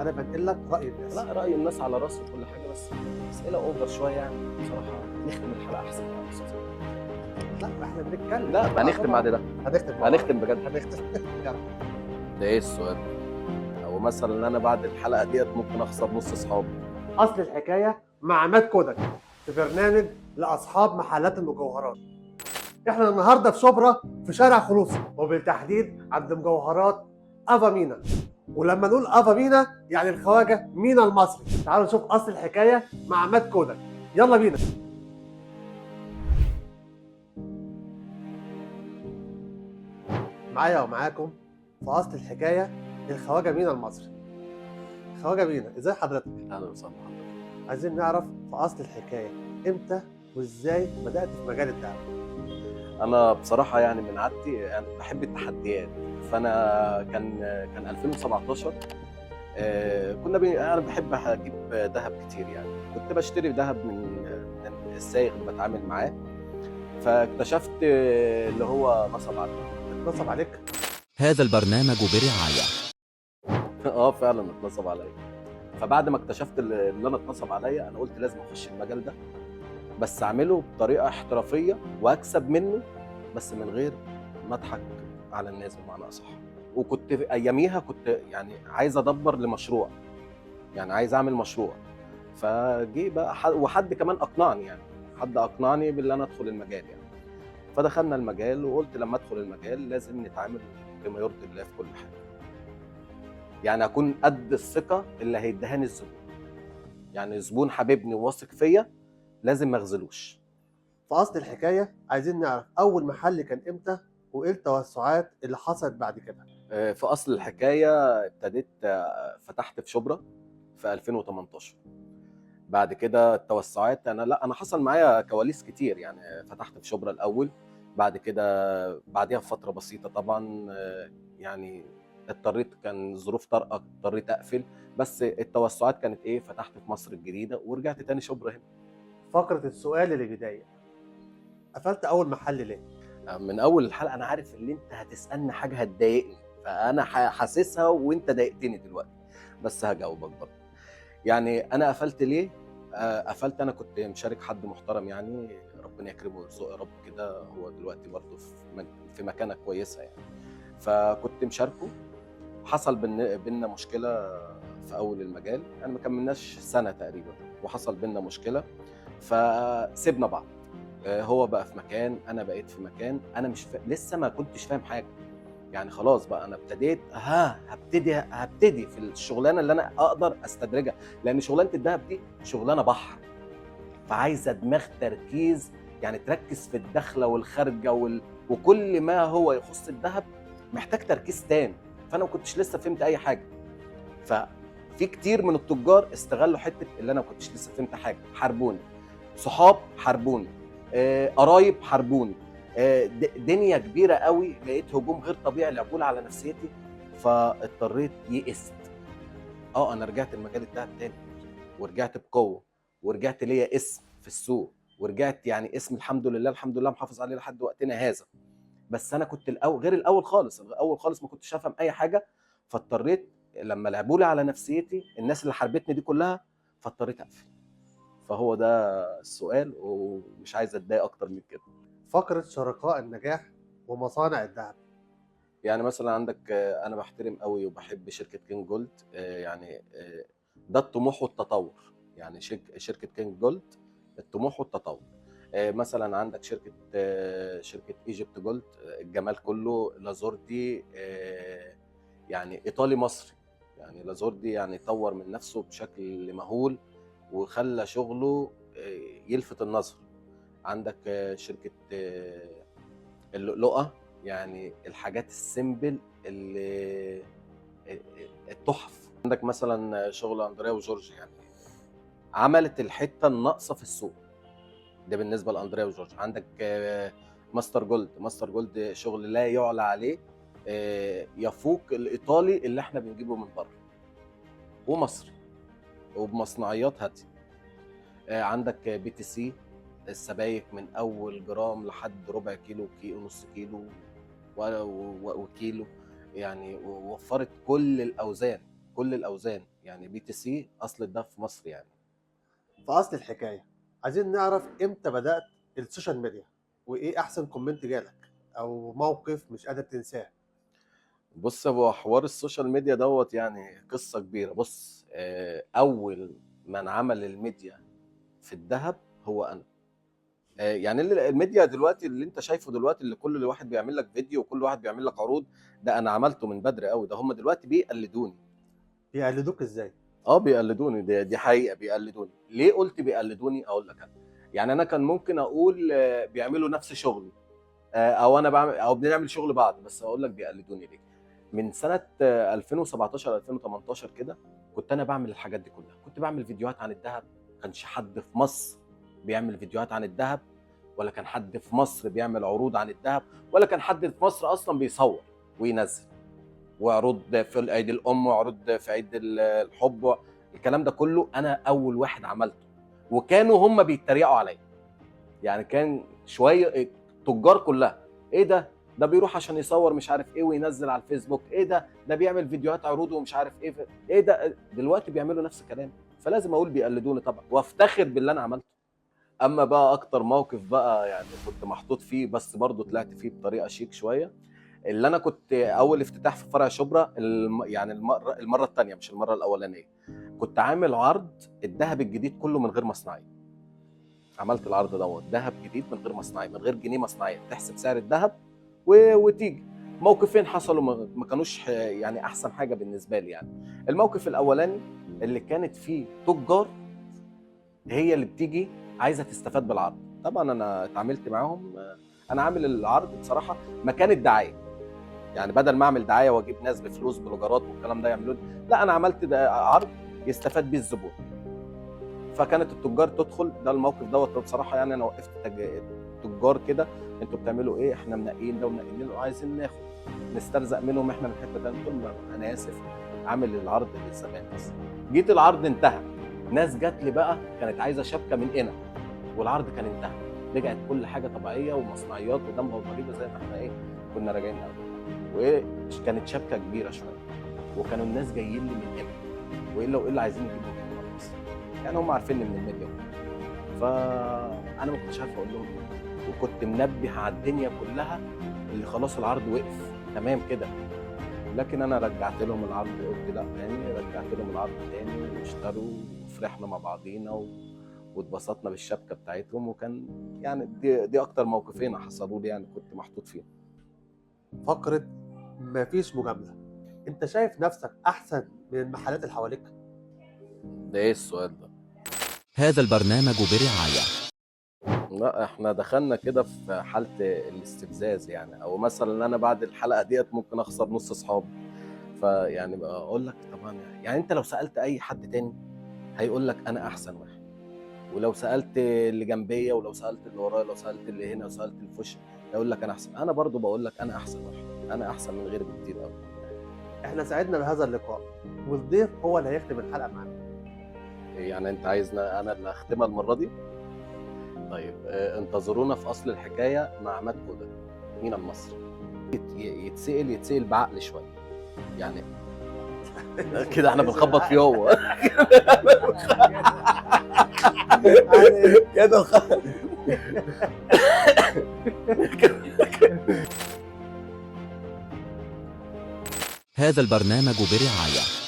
انا بنقل لك راي الناس. لا، رأي الناس على راسي وكل حاجة، بس أسئلة أوفر شوية يعني بصراحة. نختم الحلقة أحسن يا أستاذ. لا احنا بنتكلم لا، بقى هنختم طبعا. بعد ده. هنختم مع بعض. هنختم بجد. هنختم. يلا. ده إيه السؤال؟ أو مثلا أنا بعد الحلقة ديت ممكن أخسر نص أصحابي. اصل الحكايه مع عماد كودك في برنامج لاصحاب محلات المجوهرات. احنا النهارده في شبرا في شارع خلوصي، وبالتحديد عند مجوهرات افا مينا. ولما نقول افا مينا يعني الخواجه مينا المصري. تعالوا نشوف اصل الحكايه مع عماد كودك. يلا بينا. معايا ومعاكم في اصل الحكايه الخواجه مينا المصري. خواجه مينا، ازاي حضرتك؟ أهلا وسهلا بحضرتك. عايزين نعرف في اصل الحكايه امتى وازاي بدات في مجال الدعم. أنا بصراحة يعني من عادتي يعني بحب التحديات. فأنا كان 2017. انا بحب اجيب ذهب كتير يعني. كنت بشتري ذهب من السايغ اللي بتعامل معاه. فاكتشفت اللي هو نصب عليا. نصب عليك؟ هذا البرنامج برعاية اه فعلا اتنصب عليا. فبعد ما اكتشفت اللي انا اتنصب عليا، انا قلت لازم اخش المجال ده، بس اعمله بطريقه احترافيه واكسب منه، بس من غير ما اضحك على الناس بمعنى اصح. وكنت في اياميها كنت يعني عايز ادبر لمشروع، يعني عايز اعمل مشروع. فجي بقى وحد كمان اقنعني، يعني حد اقنعني باللي انا ادخل المجال يعني. فدخلنا المجال، وقلت لما ادخل المجال لازم نتعامل بما يرضي الله في كل حاجه. يعني اكون قد الثقه اللي هيدهاني الزبون. يعني زبون حبيبني وواثق فيا لازم ما اخذلوش. في اصل الحكايه عايزين نعرف اول محل كان امتى وايه التوسعات اللي حصلت بعد كده. في اصل الحكايه ابتديت فتحت في شبرا في 2018. بعد كده التوسعات، انا حصل معايا كواليس كتير يعني. فتحت في شبرا الاول، بعد كده بعديها بفتره بسيطه طبعا يعني اضطريت، كان ظروف طارئه اضطريت اقفل. بس التوسعات كانت ايه، فتحت في مصر الجديده ورجعت تاني شبرا هنا. فقره السؤال اللي بدايه، قفلت اول محل ليه؟ من اول الحلقه انا عارف ان انت هتسالني حاجه هتضايقني، فانا حاسسها وانت ضايقتني دلوقتي، بس هجاوبك برضه. يعني انا قفلت ليه؟ قفلت، انا كنت مشارك حد محترم يعني، ربنا يكرمه ويرزقه يا رب كده. هو دلوقتي برضه في مكانه كويسه يعني. فكنت مشاركه، حصل بينا مشكله في اول المجال يعني، ما كملناش سنه تقريبا وحصل بينا مشكله، فسيبنا بعض. هو بقى في مكان، انا بقيت في مكان. انا مش لسه ما كنتش فاهم حاجه يعني. خلاص بقى انا ابتديت هبتدي في الشغلانه اللي انا اقدر استدرجها، لان شغلانه الدهب دي شغلانه بحر، فعايزه دماغ تركيز، يعني تركز في الدخله والخارجه وكل ما هو يخص الدهب محتاج تركيز تام. فانا ما كنتش لسه فهمت اي حاجه. ففي كتير من التجار استغلوا حته اللي انا ما كنتش لسه فهمت حاجه، حاربوني. صحاب حاربوني، قرايب حاربوني، دنيا كبيره قوي. لقيت هجوم غير طبيعي لعبوا على نفسيتي، فاضطريت يئست. انا رجعت المجال الدهب تاني، ورجعت بقوه، ورجعت ليا اسم في السوق، ورجعت يعني اسم الحمد لله الحمد لله محافظ عليه لحد وقتنا هذا. بس انا كنت الاول غير الاول خالص. الاول خالص ما كنتش افهم اي حاجه، فاضطريت لما لعبوا لي على نفسيتي الناس اللي حاربتني دي كلها، فاضطريت اقفل. فهو ده السؤال، ومش عايز اتضايق اكتر من كده. فقره شركاء النجاح ومصانع الذهب. يعني مثلا عندك انا بحترم قوي وبحب شركه كينج جولد. يعني ده الطموح والتطور. يعني شركه كينج جولد الطموح والتطور. مثلا عندك شركه ايجيبت جولد، الجمال كله. لازوردي يعني ايطالي مصري. يعني لازوردي يعني طور من نفسه بشكل مهول، وخلى شغله يلفت النظر. عندك شركه اللؤلؤه، يعني الحاجات السيمبل اللي التحف. عندك مثلا شغل اندريا وجورج، يعني عملت الحته الناقصه في السوق. ده بالنسبه لاندريا وجورج. عندك ماستر جولد. ماستر جولد شغل لا يعلى عليه، يفوق الايطالي اللي احنا بنجيبه من بره، ومصري وبمصنعيات هاديه. عندك بي تي سي، السبايك من اول جرام لحد ربع كيلو، نص كيلو وكيلو. يعني وفرت كل الاوزان، بكل الاوزان، يعني بي تي سي اصل الدهب في مصر يعني. في اصل الحكايه عايزين نعرف امتى بدات السوشيال ميديا، وايه احسن كومنت جالك او موقف مش قادر تنساه. بص، هو حوار السوشيال ميديا دوت يعني قصه كبيره. بص، اول من عمل الميديا في الذهب هو انا. يعني الميديا دلوقتي اللي انت شايفه دلوقتي، اللي كل واحد بيعمل لك فيديو وكل واحد بيعمل لك عروض، ده انا عملته من بدري قوي. ده هم دلوقتي بيقلدوني. بيقلدوك ازاي؟ بيقلدوني، دي حقيقه بيقلدوني. ليه قلت بيقلدوني؟ اقول لك انا. يعني انا كان ممكن اقول بيعملوا نفس شغلي، او انا بعمل او بنعمل شغل بعض، بس اقول لك بيقلدوني ليه. من سنه 2017 2018 كده كنت انا بعمل الحاجات دي كلها. كنت بعمل فيديوهات عن الذهب. ما كانش حد في مصر بيعمل فيديوهات عن الذهب، ولا كان حد في مصر بيعمل عروض عن الذهب، ولا كان حد في مصر اصلا بيصور وينزل وعروض في عيد الام وعروض في عيد الحب. الكلام ده كله انا اول واحد عملته، وكانوا هم بيتريقوا عليا. يعني كان شويه تجار كلها، ايه ده بيروح عشان يصور مش عارف ايه وينزل على الفيسبوك، ايه ده بيعمل فيديوهات عروض ومش عارف ايه ده. دلوقتي بيعملوا نفس الكلام، فلازم اقول بيقلدوني طبعا وافتخر باللي انا عملته. اما بقى اكتر موقف بقى يعني كنت محطوط فيه، بس برضو طلعت فيه بطريقه شيك شويه، اللي انا كنت اول افتتاح في فرع شبرا يعني المره الثانيه مش المره الاولانيه. كنت عامل عرض الذهب الجديد كله من غير مصنعيه. عملت العرض دوت ذهب جديد من غير مصنعيه، من غير جنيه مصنعيه، تحسب سعر الذهب وتيجي. موقفين حصلوا ما كانوش يعني احسن حاجه بالنسبه لي. يعني الموقف الاولاني اللي كانت فيه تجار هي اللي بتيجي عايزه تستفاد بالعرض. طبعا انا اتعاملت معاهم. انا عامل العرض بصراحه مكان الدعايه، يعني بدل ما اعمل دعايه واجيب ناس بفلوس بلوجرات والكلام ده يعملوا لا، انا عملت ده عرض يستفاد بيه الزبون. فكانت التجار تدخل. ده الموقف دوت بصراحه يعني انا وقفت تجار كده، انتوا بتعملوا ايه؟ احنا منقيين ده ومنقيين له، عايزين ناخد نسترزق منهم احنا من حته ثانيه. قلت لهم انا اسف، عامل العرض للزبائن بس. جيت العرض انتهى، ناس جات لي بقى كانت عايزه شبكه من هنا، والعرض كان انتهى. رجعت كل حاجه طبيعيه ومصنعيات ودمغه وضريبه زي ما احنا كنا راجعين الاول. وكانت شبكه كبيره شويه، وكانوا الناس جايين لي من هنا، والا والا عايزين يجيبوا من مصر. يعني هم عارفيني من الميديا، فانا ما كنتش عارف اقول لهم ايه. وكنت منبه على الدنيا كلها اللي خلاص العرض وقف تمام كده. لكن انا رجعت لهم العرض، قلت لا تاني، رجعت لهم العرض تاني واشتروا وفرحنا مع بعضينا واتبسطنا بالشبكه بتاعتهم. وكان يعني دي اكتر موقفين حصلوا لي يعني كنت محطوط فيهم. فقره مفيش مجامله، انت شايف نفسك احسن من المحلات اللي حواليك؟ ده ايه السؤال ده؟ هذا البرنامج برعاية. لا، احنا دخلنا كده في حاله الاستفزاز يعني، او مثلا انا بعد الحلقه ديت ممكن اخسر نص اصحابي. فيعني بقى اقول لك طبعا، يعني انت لو سالت اي حد تاني هيقول لك انا احسن واحد، ولو سالت اللي جنبيه ولو سالت اللي ورايا لو سالت اللي هنا وسالت اللي في وشي هيقول لك انا احسن. انا برضو بقول لك انا احسن واحد، انا احسن من غيري بكتير قوي. احنا سعدنا بهذا اللقاء، والضيف هو اللي هيختم الحلقه معانا. يعني انت عايزنا انا اللي اختمها المره دي؟ طيب، انتظرونا في اصل الحكايه مع عماد كوده، مينا المصري. يتسال بعقل شويه يعني. كده احنا بنخبط فيه هو. كده هذا البرنامج برعاية.